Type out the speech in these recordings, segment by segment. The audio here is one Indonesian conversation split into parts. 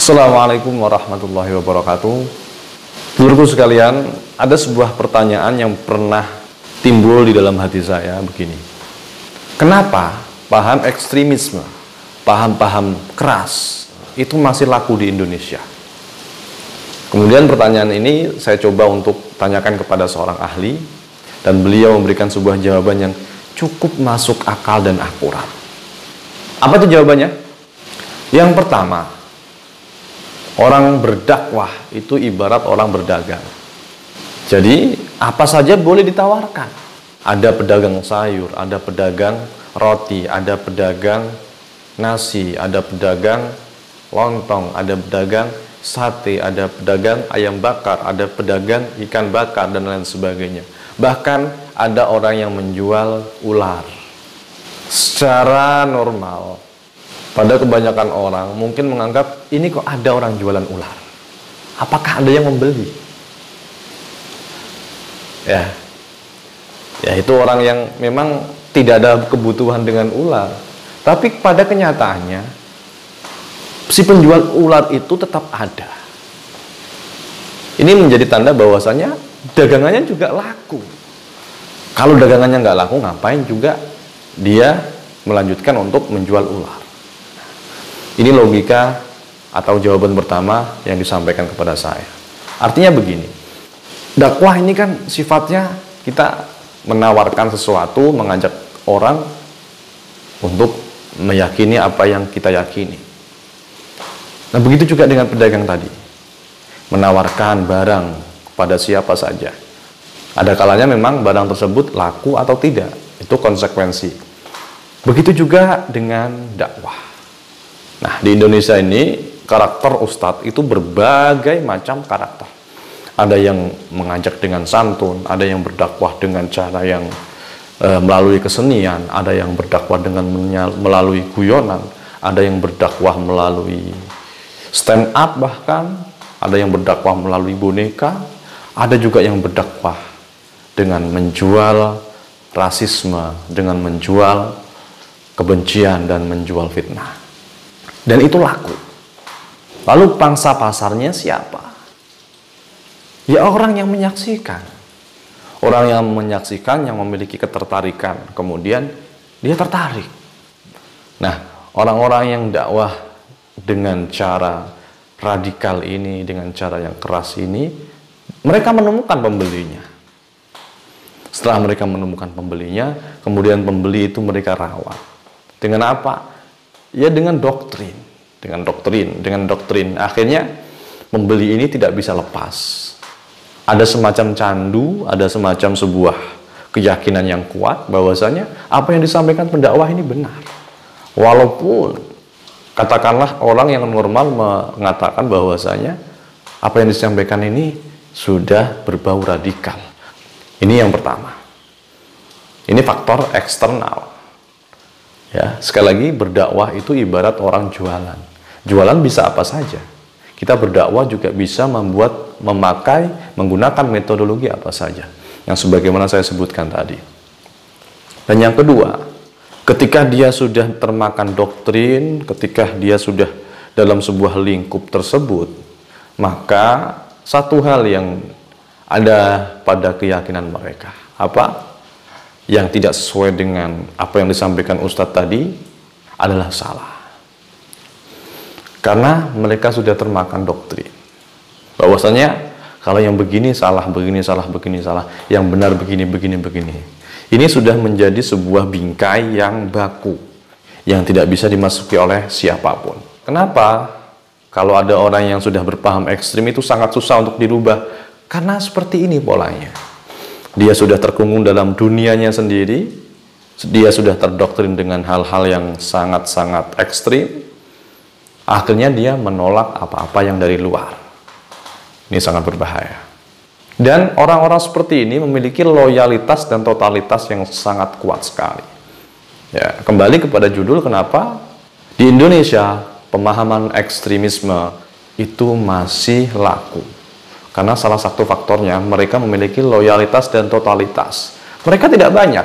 Assalamualaikum warahmatullahi wabarakatuh. Dulurku sekalian, ada sebuah pertanyaan yang pernah timbul di dalam hati saya begini. Kenapa paham ekstremisme, paham-paham keras itu masih laku di Indonesia? Kemudian pertanyaan ini saya coba untuk tanyakan kepada seorang ahli, dan beliau memberikan sebuah jawaban yang cukup masuk akal dan akurat. Apa itu jawabannya? Yang pertama, orang berdakwah itu ibarat orang berdagang. Jadi apa saja boleh ditawarkan. Ada pedagang sayur, ada pedagang roti, ada pedagang nasi, ada pedagang lontong, ada pedagang sate, ada pedagang ayam bakar, ada pedagang ikan bakar, dan lain sebagainya. Bahkan ada orang yang menjual ular. Secara normal, pada kebanyakan orang mungkin menganggap ini kok ada orang jualan ular. Apakah ada yang membeli? Ya itu orang yang memang tidak ada kebutuhan dengan ular. Tapi pada kenyataannya si penjual ular itu tetap ada. Ini menjadi tanda bahwasanya dagangannya juga laku. Kalau dagangannya nggak laku, ngapain juga dia melanjutkan untuk menjual ular? Ini logika atau jawaban pertama yang disampaikan kepada saya. Artinya begini, dakwah ini kan sifatnya kita menawarkan sesuatu, mengajak orang untuk meyakini apa yang kita yakini. Nah, begitu juga dengan pedagang tadi, menawarkan barang pada siapa saja. Ada kalanya memang barang tersebut laku atau tidak, itu konsekuensi. Begitu juga dengan dakwah. Nah, di Indonesia ini karakter ustadz itu berbagai macam karakter. Ada yang mengajak dengan santun, ada yang berdakwah dengan cara yang melalui kesenian, ada yang berdakwah dengan melalui guyonan, ada yang berdakwah melalui stand up, bahkan ada yang berdakwah melalui boneka, ada juga yang berdakwah dengan menjual rasisme, dengan menjual kebencian dan menjual fitnah. Dan itu laku. Lalu pangsa pasarnya siapa? Ya orang yang menyaksikan. Orang yang menyaksikan, yang memiliki ketertarikan. Kemudian dia tertarik. Nah, orang-orang yang dakwah dengan cara radikal ini, dengan cara yang keras ini, mereka menemukan pembelinya. Setelah mereka menemukan pembelinya, kemudian pembeli itu mereka rawat. Dengan apa? Ya dengan doktrin. Akhirnya pembeli ini tidak bisa lepas. Ada semacam candu, ada semacam sebuah keyakinan yang kuat bahwasanya apa yang disampaikan pendakwah ini benar. Walaupun katakanlah orang yang normal mengatakan bahwasanya apa yang disampaikan ini sudah berbau radikal. Ini yang pertama. Ini faktor eksternal. Ya, sekali lagi berdakwah itu ibarat orang jualan. Jualan bisa apa saja. Kita berdakwah juga bisa menggunakan metodologi apa saja. Yang sebagaimana saya sebutkan tadi. Dan yang kedua, ketika dia sudah termakan doktrin, ketika dia sudah dalam sebuah lingkup tersebut, maka satu hal yang ada pada keyakinan mereka, apa? Yang tidak sesuai dengan apa yang disampaikan Ustadz tadi adalah salah. Karena mereka sudah termakan doktrin. Bahwasanya kalau yang begini salah, begini salah, begini salah, yang benar begini, begini, begini. Ini sudah menjadi sebuah bingkai yang baku, yang tidak bisa dimasuki oleh siapapun. Kenapa? Kalau ada orang yang sudah berpaham ekstrim itu sangat susah untuk dirubah. Karena seperti ini polanya. Dia sudah terkungkung dalam dunianya sendiri, dia sudah terdoktrin dengan hal-hal yang sangat-sangat ekstrim, akhirnya dia menolak apa-apa yang dari luar. Ini sangat berbahaya. Dan orang-orang seperti ini memiliki loyalitas dan totalitas yang sangat kuat sekali. Ya, kembali kepada judul, kenapa di Indonesia pemahaman ekstremisme itu masih laku. Karena salah satu faktornya mereka memiliki loyalitas dan totalitas. Mereka tidak banyak,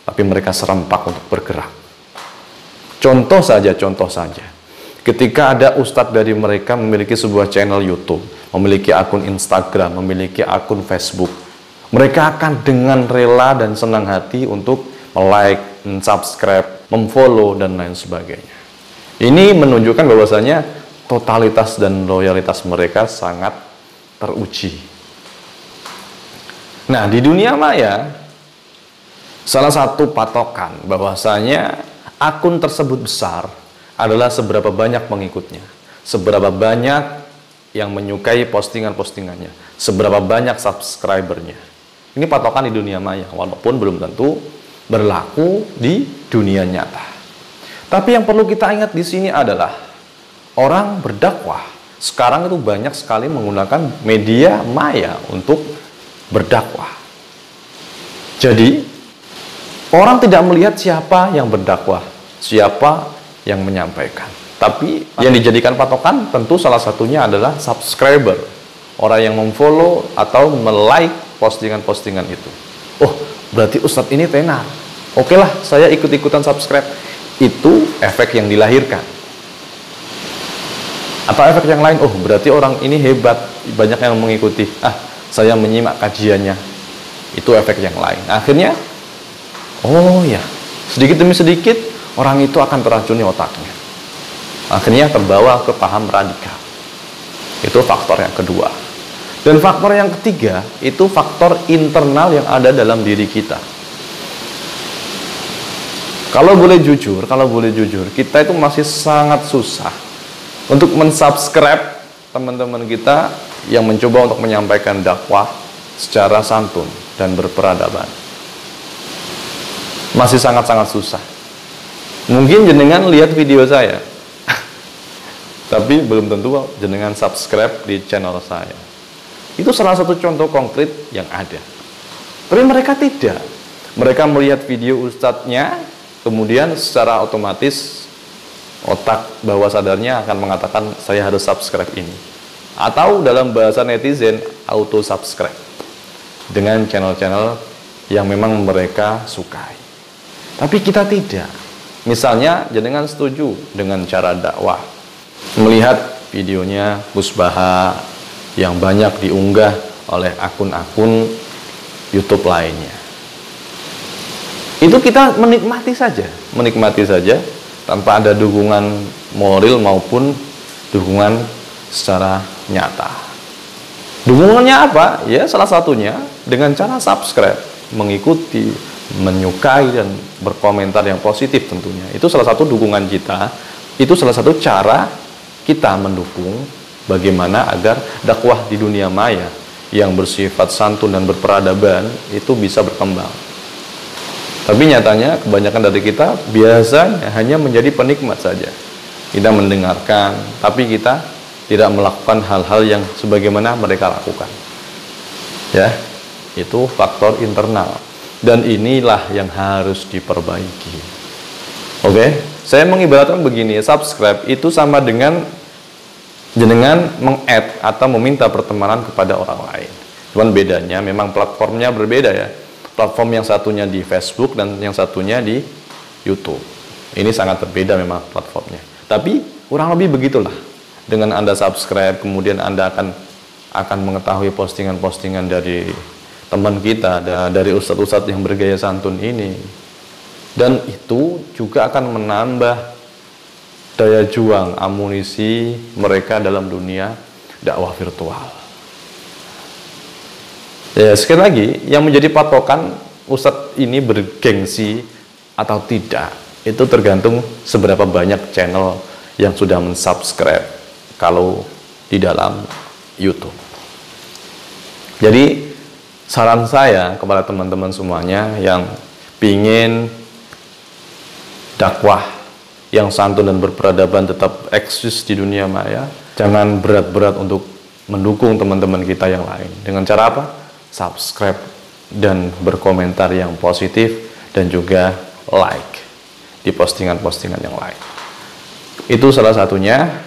tapi mereka serempak untuk bergerak. Contoh saja. Ketika ada ustadz dari mereka memiliki sebuah channel YouTube, memiliki akun Instagram, memiliki akun Facebook, mereka akan dengan rela dan senang hati untuk like, subscribe, memfollow, dan lain sebagainya. Ini menunjukkan bahwasanya totalitas dan loyalitas mereka sangat teruji. Nah, di dunia maya, salah satu patokan bahwasanya akun tersebut besar adalah seberapa banyak pengikutnya, seberapa banyak yang menyukai postingan-postingannya, seberapa banyak subscribernya. Ini patokan di dunia maya, walaupun belum tentu berlaku di dunia nyata. Tapi yang perlu kita ingat di sini adalah orang berdakwah sekarang itu banyak sekali menggunakan media maya untuk berdakwah. Jadi orang tidak melihat siapa yang berdakwah, siapa yang menyampaikan. Tapi yang dijadikan patokan tentu salah satunya adalah subscriber, orang yang memfollow atau melike postingan-postingan itu. Oh, berarti ustadz ini tenar. Oke lah, saya ikut-ikutan subscribe. Itu efek yang dilahirkan. Atau efek yang lain, oh berarti orang ini hebat, banyak yang mengikuti. Saya menyimak kajiannya. Itu efek yang lain. Akhirnya, oh ya, sedikit demi sedikit orang itu akan teracuni otaknya. Akhirnya terbawa ke paham radikal. Itu faktor yang kedua. Dan faktor yang ketiga, itu faktor internal yang ada dalam diri kita. Kalau boleh jujur, kita itu masih sangat susah untuk mensubscribe teman-teman kita yang mencoba untuk menyampaikan dakwah secara santun dan berperadaban. Masih sangat-sangat susah. Mungkin jenengan lihat video saya, tapi belum tentu jenengan subscribe di channel saya. Itu salah satu contoh konkret yang ada. Tapi mereka tidak. Mereka melihat video ustadznya, kemudian secara otomatis otak bawah sadarnya akan mengatakan saya harus subscribe ini. Atau dalam bahasa netizen, auto subscribe dengan channel-channel yang memang mereka sukai. Tapi kita tidak. Misalnya, jenengan setuju dengan cara dakwah, melihat videonya Gus Baha yang banyak diunggah oleh akun-akun YouTube lainnya. Itu kita menikmati saja tanpa ada dukungan moral maupun dukungan secara nyata. Dukungannya apa? Ya salah satunya dengan cara subscribe, mengikuti, menyukai dan berkomentar yang positif tentunya. Itu salah satu dukungan kita. Itu salah satu cara kita mendukung bagaimana agar dakwah di dunia maya yang bersifat santun dan berperadaban itu bisa berkembang. Tapi nyatanya kebanyakan dari kita biasanya hanya menjadi penikmat saja. Kita mendengarkan, tapi kita tidak melakukan hal-hal yang sebagaimana mereka lakukan. Ya, itu faktor internal. Dan inilah yang harus diperbaiki. Oke, saya mengibaratkan begini, subscribe itu sama dengan jenengan meng-add atau meminta pertemanan kepada orang lain. Cuman bedanya memang platformnya berbeda ya. Platform yang satunya di Facebook dan yang satunya di YouTube. Ini sangat berbeda memang platformnya. Tapi kurang lebih begitulah. Dengan Anda subscribe, kemudian Anda akan mengetahui postingan-postingan dari teman kita, dari ustadz-ustadz yang bergaya santun ini. Dan itu juga akan menambah daya juang, amunisi mereka dalam dunia dakwah virtual. Ya, sekali lagi, yang menjadi patokan ustadz ini bergengsi atau tidak, itu tergantung seberapa banyak channel yang sudah mensubscribe kalau di dalam YouTube. Jadi, saran saya kepada teman-teman semuanya yang pingin dakwah yang santun dan berperadaban tetap eksis di dunia maya, jangan berat-berat untuk mendukung teman-teman kita yang lain. Dengan cara apa? Subscribe dan berkomentar yang positif dan juga like di postingan-postingan yang lain. Itu salah satunya.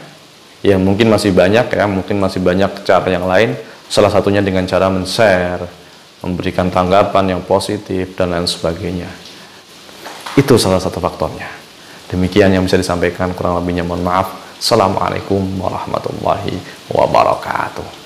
Ya mungkin masih banyak ya, mungkin masih banyak cara yang lain. Salah satunya dengan cara men-share, memberikan tanggapan yang positif dan lain sebagainya. Itu salah satu faktornya. Demikian yang bisa disampaikan, kurang lebihnya mohon maaf. Assalamualaikum warahmatullahi wabarakatuh.